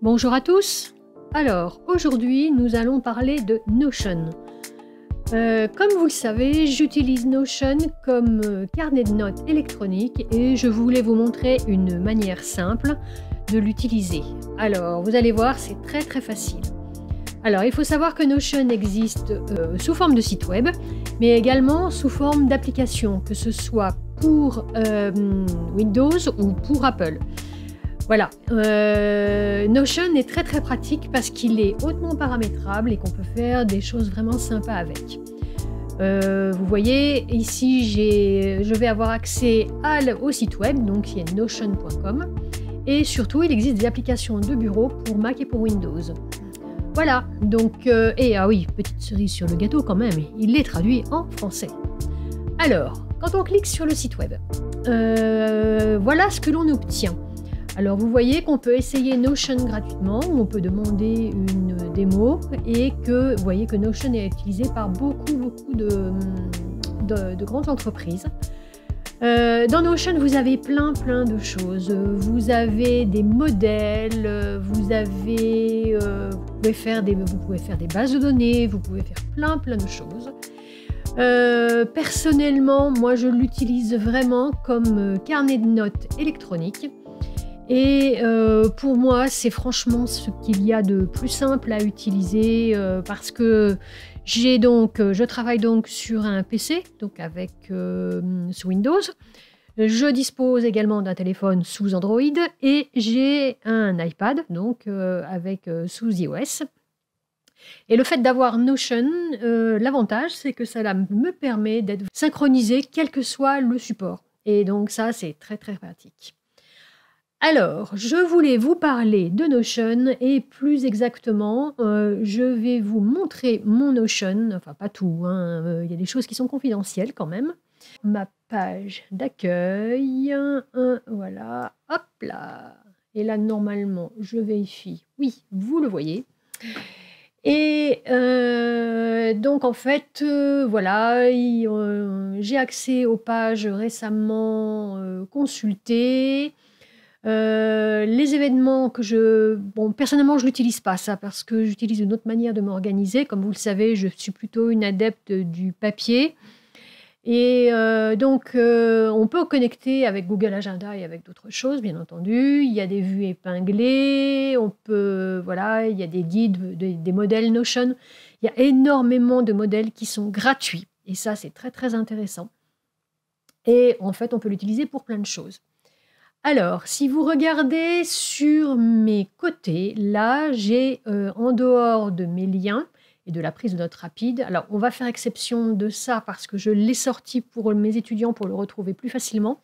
Bonjour à tous. Alors, aujourd'hui, nous allons parler de Notion. Comme vous le savez, j'utilise Notion comme carnet de notes électronique et je voulais vous montrer une manière simple de l'utiliser. Alors, vous allez voir, c'est très facile. Alors, il faut savoir que Notion existe sous forme de site web, mais également sous forme d'application, que ce soit pour Windows ou pour Apple. Voilà, Notion est très pratique parce qu'il est hautement paramétrable et qu'on peut faire des choses vraiment sympas avec. Vous voyez, ici je vais avoir accès au site web, donc qui est notion.com, et surtout il existe des applications de bureau pour Mac et pour Windows. Voilà, donc, ah oui, petite cerise sur le gâteau quand même, il est traduit en français. Alors, quand on clique sur le site web, voilà ce que l'on obtient. Alors vous voyez qu'on peut essayer Notion gratuitement, ou on peut demander une démo, et que vous voyez que Notion est utilisé par beaucoup de grandes entreprises. Dans Notion, vous avez plein de choses. Vous avez des modèles, vous pouvez faire des bases de données, vous pouvez faire plein de choses. Personnellement, moi je l'utilise vraiment comme carnet de notes électronique. Et pour moi, c'est franchement ce qu'il y a de plus simple à utiliser parce que je travaille donc sur un PC, donc avec sous Windows. Je dispose également d'un téléphone sous Android et j'ai un iPad donc sous iOS. Et le fait d'avoir Notion, l'avantage, c'est que ça me permet d'être synchronisé quel que soit le support. Et donc ça, c'est très pratique. Alors, je voulais vous parler de Notion et plus exactement, je vais vous montrer mon Notion, enfin pas tout, il y a des choses qui sont confidentielles quand même. Ma page d'accueil, voilà, hop là. Et là, normalement, je vérifie, oui, vous le voyez. Et donc en fait, voilà, j'ai accès aux pages récemment consultées. Les événements personnellement je l'utilise pas ça parce que j'utilise une autre manière de m'organiser. Comme vous le savez, je suis plutôt une adepte du papier et donc on peut connecter avec Google Agenda et avec d'autres choses, bien entendu. Il y a des vues épinglées, il y a des guides, des modèles Notion. Il y a énormément de modèles qui sont gratuits et ça c'est très intéressant. Et en fait, on peut l'utiliser pour plein de choses. Alors, si vous regardez sur mes côtés, là, j'ai en dehors de mes liens et de la prise de notes rapide, alors on va faire exception de ça parce que je l'ai sorti pour mes étudiants pour le retrouver plus facilement.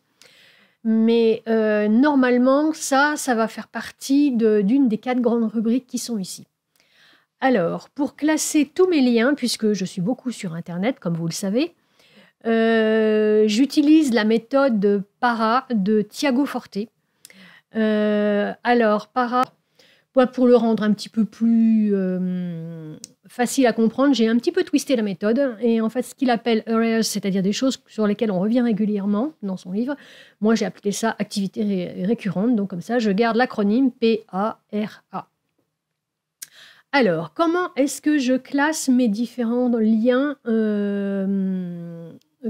Mais normalement, ça va faire partie d'une des 4 grandes rubriques qui sont ici. Alors, pour classer tous mes liens, puisque je suis beaucoup sur Internet, comme vous le savez, j'utilise la méthode PARA de Tiago Forte. Alors, PARA, pour le rendre un petit peu plus facile à comprendre, j'ai un petit peu twisté la méthode. Et en fait, ce qu'il appelle areas, c'est-à-dire des choses sur lesquelles on revient régulièrement dans son livre, moi j'ai appelé ça activité récurrente. Donc comme ça, je garde l'acronyme PARA. Alors, comment est-ce que je classe mes différents liens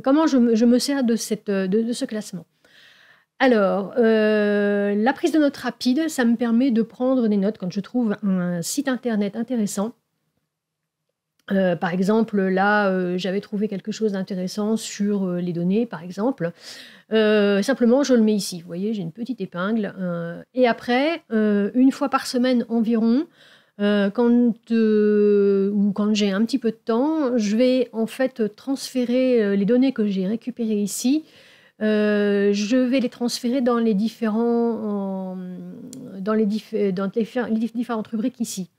comment je me sers de ce classement? Alors, la prise de notes rapide, ça me permet de prendre des notes quand je trouve un site internet intéressant. Par exemple, là, j'avais trouvé quelque chose d'intéressant sur les données, par exemple. Simplement, je le mets ici. Vous voyez, j'ai une petite épingle. Et après, une fois par semaine environ, quand j'ai un petit peu de temps, je vais en fait transférer les données que j'ai récupérées ici. Je vais les transférer dans les différentes rubriques ici.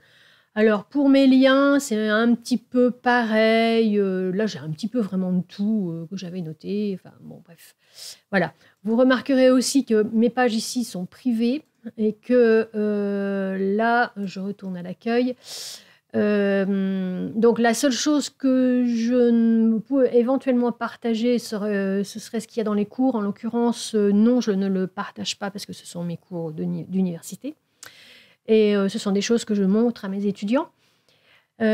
Alors pour mes liens, c'est un petit peu pareil. Là, j'ai un petit peu vraiment de tout que j'avais noté. Enfin bon, bref. Voilà. Vous remarquerez aussi que mes pages ici sont privées. Et que là, je retourne à l'accueil. Donc la seule chose que je peux éventuellement partager, ce serait ce qu'il y a dans les cours. En l'occurrence, non, je ne le partage pas parce que ce sont mes cours d'université. Et ce sont des choses que je montre à mes étudiants. Donc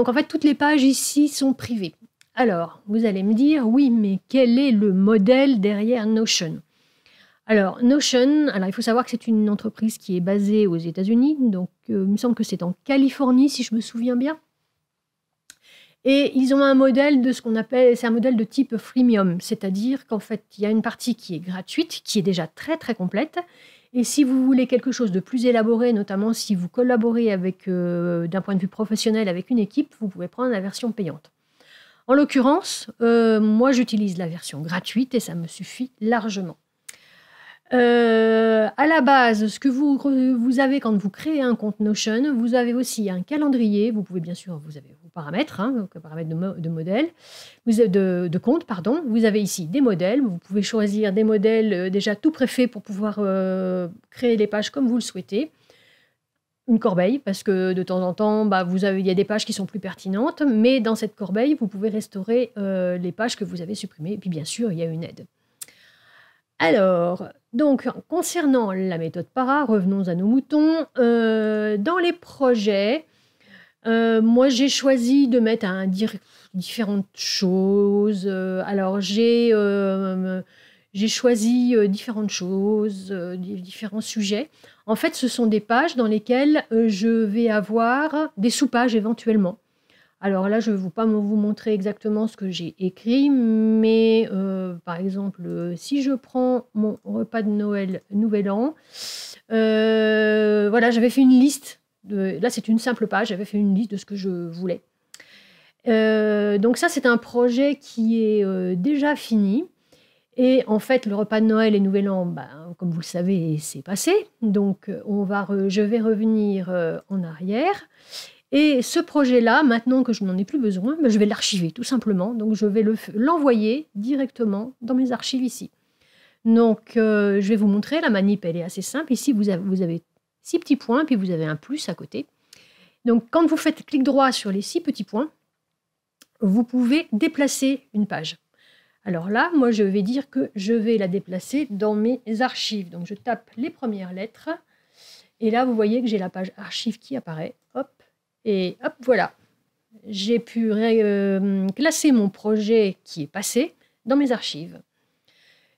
en fait, toutes les pages ici sont privées. Alors, vous allez me dire, oui, mais quel est le modèle derrière Notion? Alors, Notion, il faut savoir que c'est une entreprise qui est basée aux États-Unis, donc il me semble que c'est en Californie, si je me souviens bien. Et ils ont un modèle de ce qu'on appelle, c'est un modèle de type freemium, c'est-à-dire qu'en fait, il y a une partie qui est gratuite, qui est déjà très très complète, et si vous voulez quelque chose de plus élaboré, notamment si vous collaborez avec, d'un point de vue professionnel avec une équipe, vous pouvez prendre la version payante. En l'occurrence, moi j'utilise la version gratuite et ça me suffit largement. À la base, ce que vous avez quand vous créez un compte Notion, vous avez aussi un calendrier. Vous pouvez bien sûr, vous avez vos paramètres, donc paramètres de modèle, de compte, pardon. Vous avez ici des modèles. Vous pouvez choisir des modèles déjà tout préfaits pour pouvoir créer les pages comme vous le souhaitez. Une corbeille, parce que de temps en temps, il y a des pages qui sont plus pertinentes, mais dans cette corbeille, vous pouvez restaurer les pages que vous avez supprimées. Et puis bien sûr, il y a une aide. Alors, donc, concernant la méthode para, revenons à nos moutons. Dans les projets, moi, j'ai choisi de mettre différentes choses. Alors, j'ai choisi différentes choses, différents sujets. En fait, ce sont des pages dans lesquelles je vais avoir des sous-pages éventuellement. Alors là, je ne vais pas vous montrer exactement ce que j'ai écrit, mais par exemple, si je prends mon repas de Noël, Nouvel An, voilà, j'avais fait une liste. Là, c'est une simple page, j'avais fait une liste de ce que je voulais. Donc ça, c'est un projet qui est déjà fini. Et en fait, le repas de Noël et Nouvel An, comme vous le savez, c'est passé. Donc, je vais revenir en arrière. Et ce projet-là, maintenant que je n'en ai plus besoin, je vais l'archiver tout simplement. Donc, je vais l'envoyer directement dans mes archives ici. Donc, je vais vous montrer. La manip, elle est assez simple. Ici, vous avez 6 petits points, puis vous avez un plus à côté. Donc, quand vous faites clic droit sur les 6 petits points, vous pouvez déplacer une page. Alors là, moi, je vais dire que je vais la déplacer dans mes archives. Donc, je tape les premières lettres. Et là, vous voyez que j'ai la page archive qui apparaît. Hop. Et hop, voilà. J'ai pu classer mon projet qui est passé dans mes archives.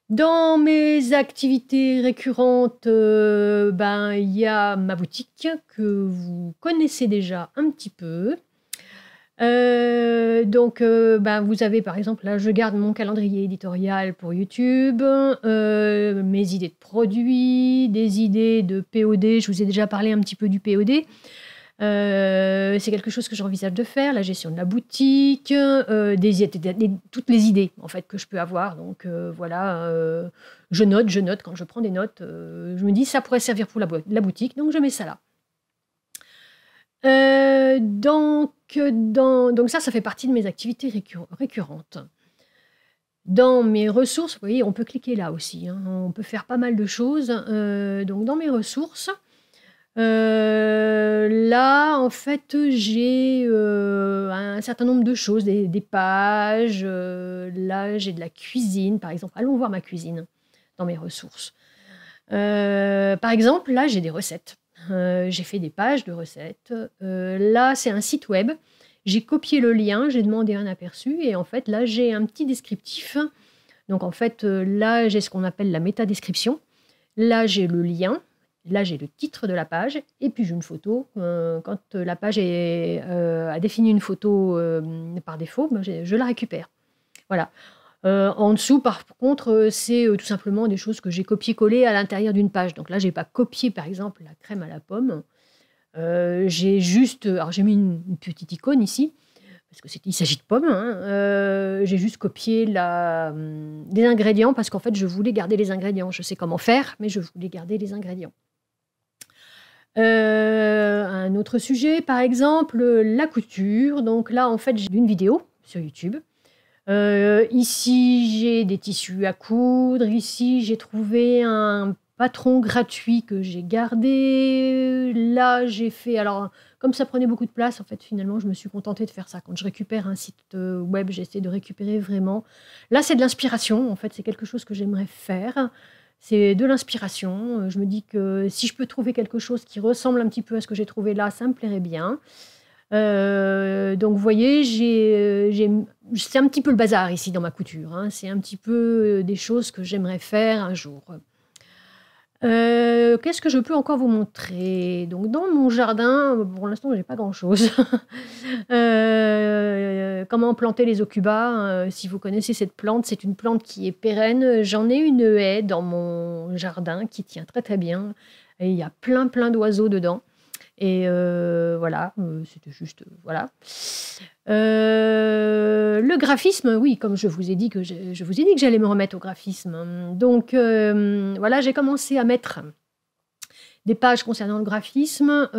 Dans mes activités récurrentes, il y a ma boutique que vous connaissez déjà un petit peu. Donc, vous avez par exemple, là, je garde mon calendrier éditorial pour YouTube, mes idées de produits, des idées de POD. Je vous ai déjà parlé un petit peu du POD. C'est quelque chose que j'envisage de faire, la gestion de la boutique, toutes les idées en fait que je peux avoir. Donc voilà, je note quand je prends des notes. Je me dis ça pourrait servir pour la boutique, donc je mets ça là. Donc ça fait partie de mes activités récurrentes. Dans mes ressources, vous voyez, on peut cliquer là aussi, hein, on peut faire pas mal de choses. Donc dans mes ressources, là, en fait, j'ai un certain nombre de choses, des pages. Là, j'ai de la cuisine, par exemple. Allons voir ma cuisine dans mes ressources. Par exemple, là, j'ai des recettes. J'ai fait des pages de recettes. Là, c'est un site web. J'ai copié le lien, j'ai demandé un aperçu et en fait, là, j'ai un petit descriptif. Donc, en fait, là, j'ai ce qu'on appelle la métadescription. Là, j'ai le lien. Là, j'ai le titre de la page et puis j'ai une photo. Quand la page a défini une photo par défaut, je la récupère. Voilà. En dessous, par contre, c'est tout simplement des choses que j'ai copié-collé à l'intérieur d'une page. Donc là, je n'ai pas copié, par exemple, la crème à la pomme. J'ai juste... Alors, j'ai mis une petite icône ici, parce qu'il s'agit de pommes. Hein. J'ai juste copié des ingrédients, parce qu'en fait, je voulais garder les ingrédients. Je sais comment faire, mais je voulais garder les ingrédients. Un autre sujet, par exemple, la couture. Donc là, en fait, j'ai une vidéo sur YouTube. Ici, j'ai des tissus à coudre. Ici, j'ai trouvé un patron gratuit que j'ai gardé. Là, j'ai fait... Alors, comme ça prenait beaucoup de place, en fait, finalement, je me suis contentée de faire ça. Quand je récupère un site web, j'essaie de récupérer vraiment... Là, c'est de l'inspiration, en fait. C'est quelque chose que j'aimerais faire. C'est de l'inspiration. Je me dis que si je peux trouver quelque chose qui ressemble un petit peu à ce que j'ai trouvé là, ça me plairait bien. Donc, vous voyez, c'est un petit peu le bazar ici dans ma couture, hein. C'est un petit peu des choses que j'aimerais faire un jour. Qu'est-ce que je peux encore vous montrer? Donc, dans mon jardin, pour l'instant, j'ai pas grand-chose. Comment planter les aucubas? Si vous connaissez cette plante, c'est une plante qui est pérenne. J'en ai une haie dans mon jardin qui tient très très bien. Et il y a plein d'oiseaux dedans. Et voilà, c'était juste, voilà. Le graphisme, oui, comme je vous ai dit que j'allais me remettre au graphisme. Donc voilà, j'ai commencé à mettre des pages concernant le graphisme.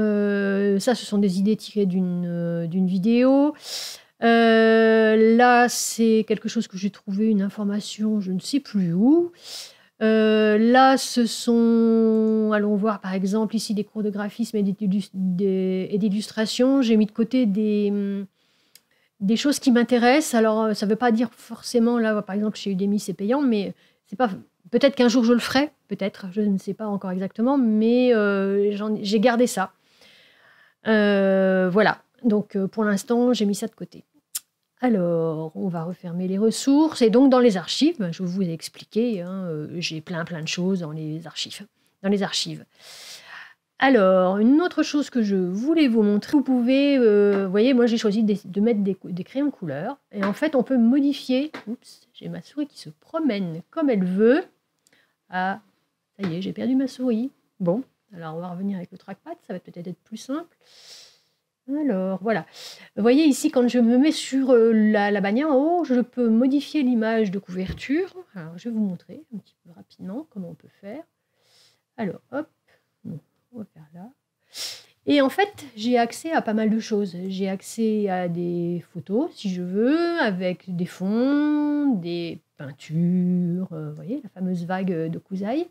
Ça, ce sont des idées tirées d'une vidéo. Là, c'est quelque chose que j'ai trouvé, une information, je ne sais plus où. Là, ce sont, allons voir par exemple ici des cours de graphisme et d'illustration. J'ai mis de côté des choses qui m'intéressent. Alors, ça ne veut pas dire forcément, là, par exemple, chez Udemy, c'est payant, mais c'est pas. Peut-être qu'un jour je le ferai, peut-être, je ne sais pas encore exactement, mais j'ai gardé ça. Voilà, donc pour l'instant, j'ai mis ça de côté. Alors, on va refermer les ressources. Et donc, dans les archives, je vous ai expliqué, hein, j'ai plein de choses dans les archives. Alors, une autre chose que je voulais vous montrer, vous pouvez, vous voyez, moi j'ai choisi de mettre des crayons de couleur. Et en fait, on peut modifier. Oups, j'ai ma souris qui se promène comme elle veut. Ah, ça y est, j'ai perdu ma souris. Bon, alors on va revenir avec le trackpad, ça va peut-être être plus simple. Alors, voilà. Vous voyez ici, quand je me mets sur la bannière en haut, je peux modifier l'image de couverture. Alors, je vais vous montrer un petit peu rapidement comment on peut faire. Alors, hop, on va faire là. Et en fait, j'ai accès à pas mal de choses. J'ai accès à des photos, si je veux, avec des fonds, des peintures, vous voyez, la fameuse vague de Cousaille.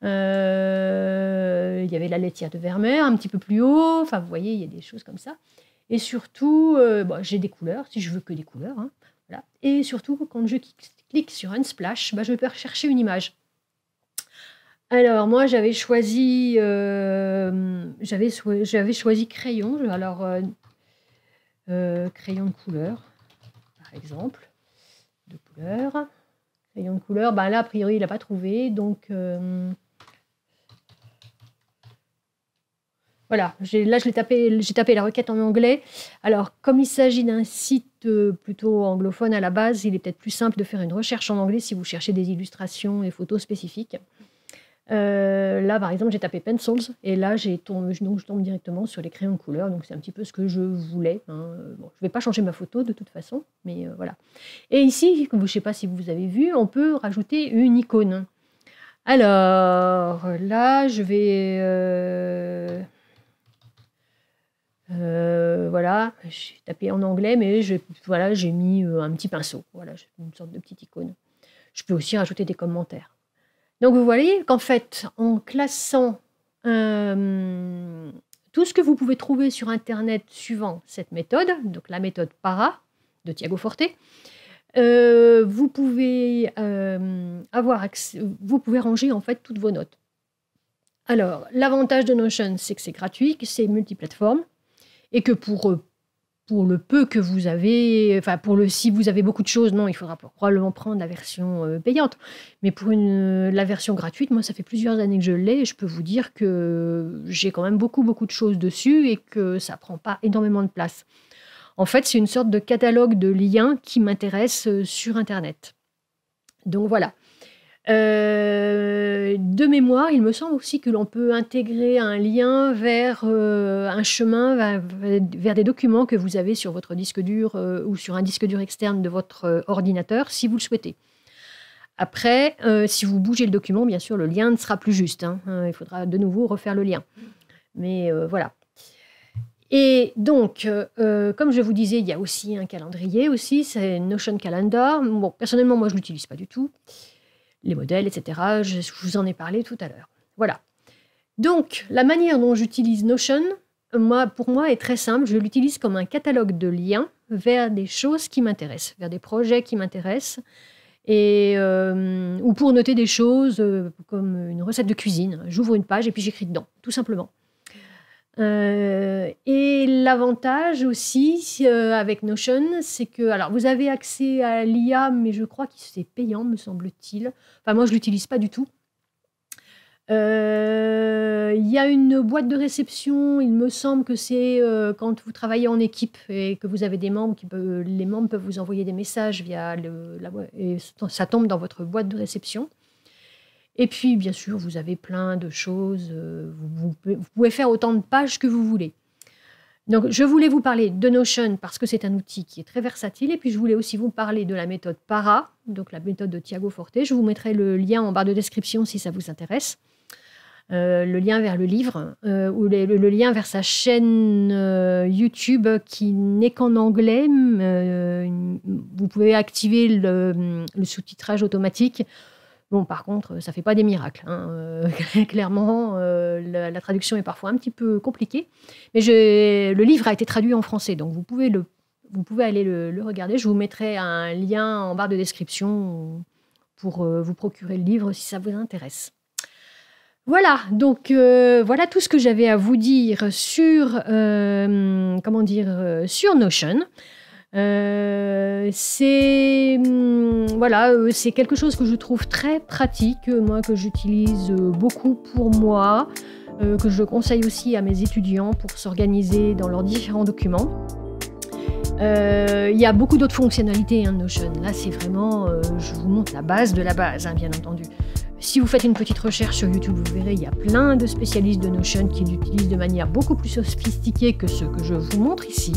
Il y avait la laitière de Vermeer un petit peu plus haut, enfin vous voyez, il y a des choses comme ça. Et surtout, j'ai des couleurs, si je veux que des couleurs. Hein, voilà. Et surtout, quand je clique sur Unsplash, je peux rechercher une image. Alors, moi, j'avais choisi crayon. Alors, crayon de couleur, par exemple, de couleur. Crayon de couleur, là, a priori, il n'a pas trouvé, donc... Voilà, là j'ai tapé la requête en anglais. Alors, comme il s'agit d'un site plutôt anglophone à la base, il est peut-être plus simple de faire une recherche en anglais si vous cherchez des illustrations et photos spécifiques. Là, par exemple, j'ai tapé pencils et là, je tombe directement sur les crayons de couleur. Donc, c'est un petit peu ce que je voulais. Hein. Bon, je ne vais pas changer ma photo de toute façon, mais voilà. Et ici, je ne sais pas si vous avez vu, on peut rajouter une icône. Alors, là, je vais... voilà, j'ai tapé en anglais, mais voilà, j'ai mis un petit pinceau. Voilà, une sorte de petite icône. Je peux aussi rajouter des commentaires. Donc, vous voyez qu'en fait, en classant tout ce que vous pouvez trouver sur Internet suivant cette méthode, donc la méthode PARA de Tiago Forte, vous pouvez vous pouvez ranger en fait toutes vos notes. Alors, l'avantage de Notion, c'est que c'est gratuit, que c'est multiplateforme, et que pour le peu que vous avez, enfin si vous avez beaucoup de choses, non, il faudra probablement prendre la version payante. Mais pour la version gratuite, moi, ça fait plusieurs années que je l'ai, et je peux vous dire que j'ai quand même beaucoup de choses dessus et que ça prend pas énormément de place. En fait, c'est une sorte de catalogue de liens qui m'intéresse sur Internet. Donc voilà. De mémoire, il me semble aussi que l'on peut intégrer un lien vers un chemin, vers des documents que vous avez sur votre disque dur ou sur un disque dur externe de votre ordinateur, si vous le souhaitez. Après, si vous bougez le document, bien sûr, le lien ne sera plus juste. Hein. Il faudra de nouveau refaire le lien. Mais voilà. Et donc, comme je vous disais, il y a aussi un calendrier aussi, c'est Notion Calendar. Bon, personnellement, moi, je ne l'utilise pas du tout. Les modèles, etc. Je vous en ai parlé tout à l'heure. Voilà. Donc, la manière dont j'utilise Notion, pour moi, est très simple. Je l'utilise comme un catalogue de liens vers des choses qui m'intéressent, vers des projets qui m'intéressent. ou pour noter des choses comme une recette de cuisine. J'ouvre une page et puis j'écris dedans, tout simplement. Et l'avantage aussi avec Notion, c'est que alors vous avez accès à l'IA, mais je crois que c'est payant, me semble-t-il. Enfin, moi, je l'utilise pas du tout. Il y a une boîte de réception, il me semble que c'est quand vous travaillez en équipe et que vous avez des membres, les membres peuvent vous envoyer des messages via et ça tombe dans votre boîte de réception. Et puis, bien sûr, vous avez plein de choses. Vous pouvez faire autant de pages que vous voulez. Donc, je voulais vous parler de Notion parce que c'est un outil qui est très versatile. Et puis, je voulais aussi vous parler de la méthode PARA, donc la méthode de Tiago Forte. Je vous mettrai le lien en barre de description si ça vous intéresse. Le lien vers le livre ou le lien vers sa chaîne YouTube qui n'est qu'en anglais. Vous pouvez activer le sous-titrage automatique. Bon, par contre, ça ne fait pas des miracles. Clairement, la traduction est parfois un petit peu compliquée. Mais le livre a été traduit en français, donc vous pouvez aller le regarder. Je vous mettrai un lien en barre de description pour vous procurer le livre si ça vous intéresse. Voilà, donc voilà tout ce que j'avais à vous dire sur Notion. C'est quelque chose que je trouve très pratique, moi que j'utilise beaucoup pour moi, que je conseille aussi à mes étudiants pour s'organiser dans leurs différents documents. Il y a beaucoup d'autres fonctionnalités Notion. Là, c'est vraiment, je vous montre la base de la base, bien entendu. Si vous faites une petite recherche sur YouTube, vous verrez, il y a plein de spécialistes de Notion qui l'utilisent de manière beaucoup plus sophistiquée que ce que je vous montre ici.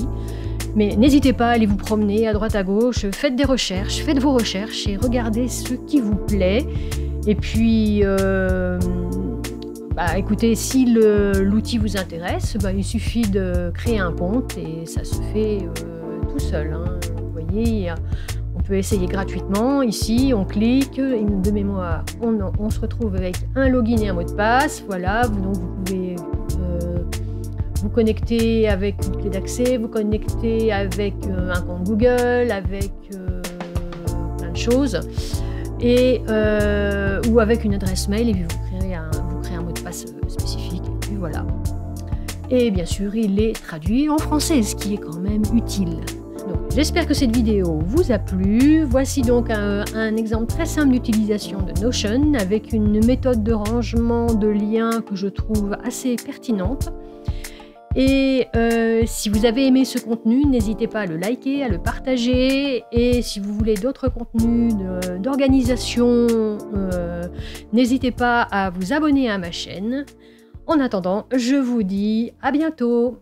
Mais n'hésitez pas à aller vous promener à droite à gauche, faites vos recherches et regardez ce qui vous plaît. Et puis, écoutez, si l'outil vous intéresse, il suffit de créer un compte et ça se fait tout seul. Vous voyez, on peut essayer gratuitement. Ici, on clique, de mémoire, on se retrouve avec un login et un mot de passe. Voilà, donc vous pouvez vous connecter avec une clé d'accès, vous connecter avec un compte Google, avec plein de choses, ou avec une adresse mail, et puis vous créez un mot de passe spécifique, et puis voilà. Et bien sûr, il est traduit en français, ce qui est quand même utile. J'espère que cette vidéo vous a plu. Voici donc un exemple très simple d'utilisation de Notion avec une méthode de rangement de liens que je trouve assez pertinente. Et si vous avez aimé ce contenu, n'hésitez pas à le liker, à le partager. Et si vous voulez d'autres contenus d'organisation, n'hésitez pas à vous abonner à ma chaîne. En attendant, je vous dis à bientôt.